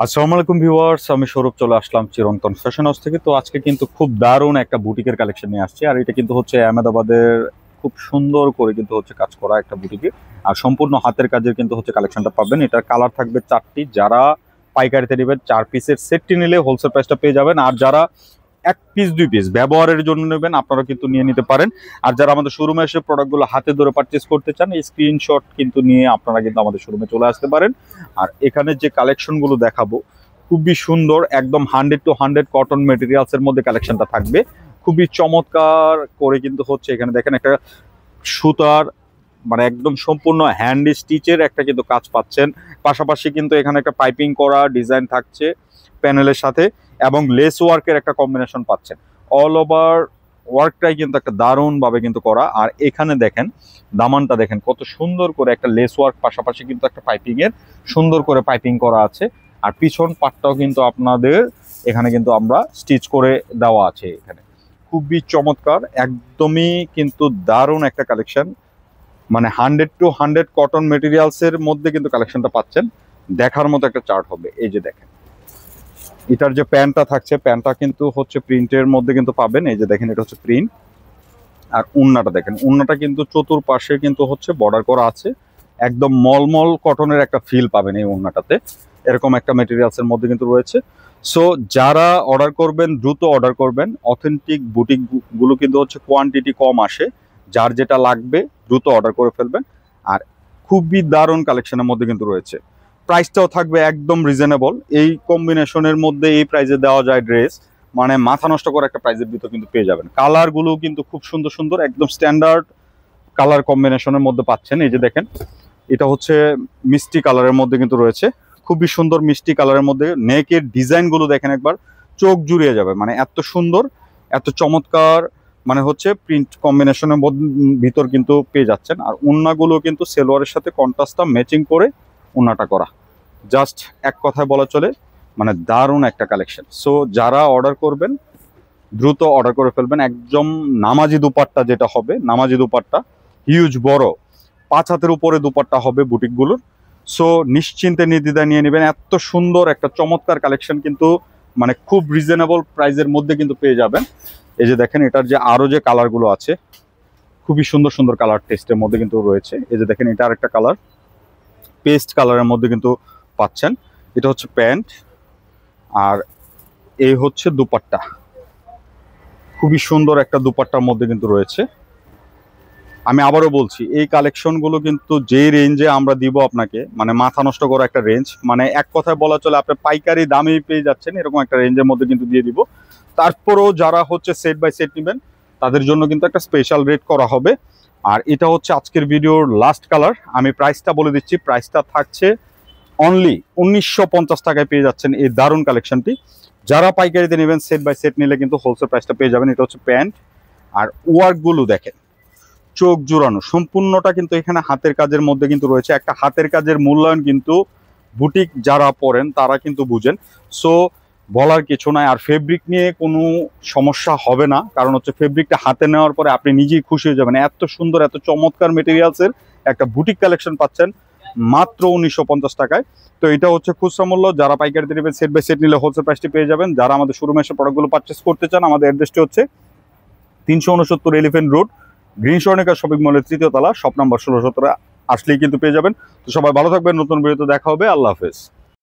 আসসালামু আলাইকুম ভিউয়ার্স, আমি সৌরভ চলে আসলাম চিরন্তন ফ্যাশন হাউস থেকে। তো আজকে কিন্তু খুব দারুণ একটা বুটিকের কালেকশন নিয়ে আসছি। আর এটা কিন্তু হচ্ছে আহমেদাবাদের খুব সুন্দর করে কিন্তু হচ্ছে কাজ করা একটা বুটিকে। আর সম্পূর্ণ হাতের কাজের কিন্তু হচ্ছে কালেকশনটা পাবেন। এটার কালার থাকবে 4টি। যারা পাইকারিতে নেবেন 4 পিসের সেটটি নিলে হোলসেল প্রাইসটা পেয়ে যাবেন। আর যারা 1 পিস 2 পিস ব্যবহারের জন্য নেবেন আপনারা কিন্তু নিয়ে নিতে পারেন। আর যারা আমাদের শোরুমে এসে প্রোডাক্টগুলো হাতে ধরে পারচেজ করতে চান, এই স্ক্রিনশট কিন্তু নিয়ে আপনারা কিন্তু আমাদের শোরুমে চলে আসতে পারেন। আর এখানে যে কালেকশনগুলো দেখাবো খুবই সুন্দর, একদম 100 টু 100 কটন মেটেরিয়ালস এর মধ্যে কালেকশনটা থাকবে। খুবই চমৎকার করে কিন্তু হচ্ছে এখানে দেখেন একটা সুতার মানে একদম সম্পূর্ণ হ্যান্ড স্টিচের একটা কিন্তু কাজ পাচ্ছেন। পাশাপাশি কিন্তু এখানে একটা পাইপিং করা ডিজাইন থাকছে প্যানেলের সাথে, এবং লেস ওয়ার্কের একটা কম্বিনেশন পাচ্ছেন। অল ওভার ওয়ার্কটাই কিন্তু একটা দারুণ ভাবে কিন্তু করা। আর এখানে দেখেন দামানটা দেখেন কত সুন্দর করে একটা লেস ওয়ার্ক, পাশাপাশি কিন্তু একটা পাইপিং এর সুন্দর করে পাইপিং করা আছে। আর পিছন পাটটাও কিন্তু আপনাদের এখানে কিন্তু আমরা স্টিচ করে দেওয়া আছে। এখানে খুবই চমৎকার, একদমই কিন্তু দারুণ একটা কালেকশন। মানে 100 টু 100 কটন মেটেরিয়ালস এর মধ্যে কিন্তু কালেকশনটা পাচ্ছেন। দেখার মতো একটা চার্ট হবে। এই যে দেখেন এটার যে প্যান্টটা থাকছে, প্যান্টটা কিন্তু হচ্ছে প্রিন্টের মধ্যে কিন্তু পাবেন। এই যে দেখেন এটা হচ্ছে প্রিন্ট। আর উন্নাটা দেখেন, উন্নাটা কিন্তু চতুর্পাশে কিন্তু হচ্ছে বর্ডার করা আছে। একদম মলমল কটনের একটা ফিল পাবেন এই উন্নাটাতে। এরকম একটা মেটেরিয়ালস এর মধ্যে কিন্তু রয়েছে। সো যারা অর্ডার করবেন দ্রুত অর্ডার করবেন। অথেন্টিক বুটিক গুলো কিন্তু হচ্ছে কোয়ান্টিটি কম আসে। যার যেটা লাগবে দ্রুত অর্ডার করে ফেলবেন। আর খুবই দারুণ কালেকশনের মধ্যে কিন্তু রয়েছে। প্রাইসটাও থাকবে একদম রিজনেবল। এই কম্বিনেশনের মধ্যে এই প্রাইসে দেওয়া যায় ড্রেস, মানে মাথা নষ্ট করে একটা প্রাইজের ভিতর কিন্তু পেয়ে যাবেন। কালার গুলো কিন্তু খুব সুন্দর সুন্দর, একদম স্ট্যান্ডার্ড কালার কম্বিনেশনের মধ্যে পাচ্ছেন। এই যে দেখেন এটা হচ্ছে মিষ্টি কালারের মধ্যে কিন্তু রয়েছে। খুবই সুন্দর মিষ্টি কালারের মধ্যে নেকের ডিজাইন গুলো দেখেন একবার, চোখ জুড়িয়ে যাবে। মানে এত সুন্দর, এত চমৎকার, মানে হচ্ছে প্রিন্ট কম্বিনেশনের ভিতর কিন্তু পেয়ে যাচ্ছেন। আর ওন্নাগুলো কিন্তু সেলোয়ারের সাথে কন্ট্রাস্টটা ম্যাচিং করে ওন্নাটা করা। জাস্ট এক কথায় বলা চলে মানে দারুণ একটা কালেকশন। সো যারা অর্ডার করবেন দ্রুত অর্ডার করে ফেলবেন। একদম নামাজি দুপাট্টা যেটা হবে, নামাজি দুপাট্টা হিউজ বড় 5 হাতের উপরে দুপাট্টা হবে বুটিকগুলোর। সো নিশ্চিন্তে নির্দ্বিধায় নিয়ে নেবেন। এত সুন্দর একটা চমৎকার কালেকশন কিন্তু মানে খুব রিজনেবল প্রাইসের মধ্যে কিন্তু পেয়ে যাবেন। এই যে দেখেন এটার যে আরো যে কালারগুলো আছে খুবই সুন্দর সুন্দর কালার টেস্টের মধ্যে কিন্তু রয়েছে। এই যে দেখেন এটা আরেকটা কালার, পেস্ট কালারের মধ্যে কিন্তু পাচ্ছেন। এটা হচ্ছে প্যান্ট, আর এই হচ্ছে দুপাট্টা। খুবই সুন্দর একটা দুপাট্টার মধ্যে কিন্তু রয়েছে। আমি আবারও বলছি এই কালেকশনগুলো কিন্তু যে রেঞ্জে আমরা দিব আপনাকে, মানে মাথা নষ্ট করা একটা রেঞ্জ। মানে এক কথায় বলা চলে আপনি পাইকারি দামে পেয়ে যাচ্ছেন এরকম একটা রেঞ্জের মধ্যে কিন্তু দিয়ে দিব। তারপরেও যারা হচ্ছে সেট বাই সেট নেবেন তাদের জন্য কিন্তু একটা স্পেশাল রেট করা হবে। আর এটা হচ্ছে আজকের ভিডিওর লাস্ট কালার। আমি প্রাইসটা বলে দিচ্ছি, প্রাইসটা থাকছে অনলি 1950 টাকায় পেয়ে যাচ্ছেন এই দারুণ কালেকশনটি। যারা পাইকারিতে নেবেন সেট বাই সেট নিলে কিন্তু হোলসেল প্রাইসটা পেয়ে যাবেন। এটা হচ্ছে প্যান্ট। আর ওয়ার্কগুলো দেখেন চোখ জোড়ানো, সম্পূর্ণটা কিন্তু এখানে হাতের কাজের মধ্যে কিন্তু রয়েছে। একটা হাতের কাজের মূল্যায়ন কিন্তু বুটিক যারা পরেন তারা কিন্তু বুঝেন। সো বলার কিছু নাই। আর ফেব্রিক নিয়ে কোনো সমস্যা হবে না, কারণ হচ্ছে ফেব্রিকটা হাতে নেওয়ার পরে আপনি নিজেই খুশি হয়ে যাবেন। এত সুন্দর এত চমৎকার মেটেরিয়ালসের একটা বুটিক কালেকশন পাচ্ছেন মাত্র 1950 টাকায়। তো এটা হচ্ছে খুচরা মূল্য। যারা পাইকারিতে নেবেন সেট বাই সেট নিলে হোলসেল প্রাইসটি পেয়ে যাবেন। যারা আমাদের শোরুমে এসে প্রোডাক্টগুলো পারচেস করতে চান আমাদের অ্যাড্রেসটি হচ্ছে 369 elephant road, green Swarnika shopping মলের 3য় তলা, শপ নাম্বার 1617 আসলেই কিন্তু পেয়ে যাবেন। তো সবাই ভালো থাকবেন, নতুন ভিডিওতে দেখা হবে। আল্লাহ হাফেজ।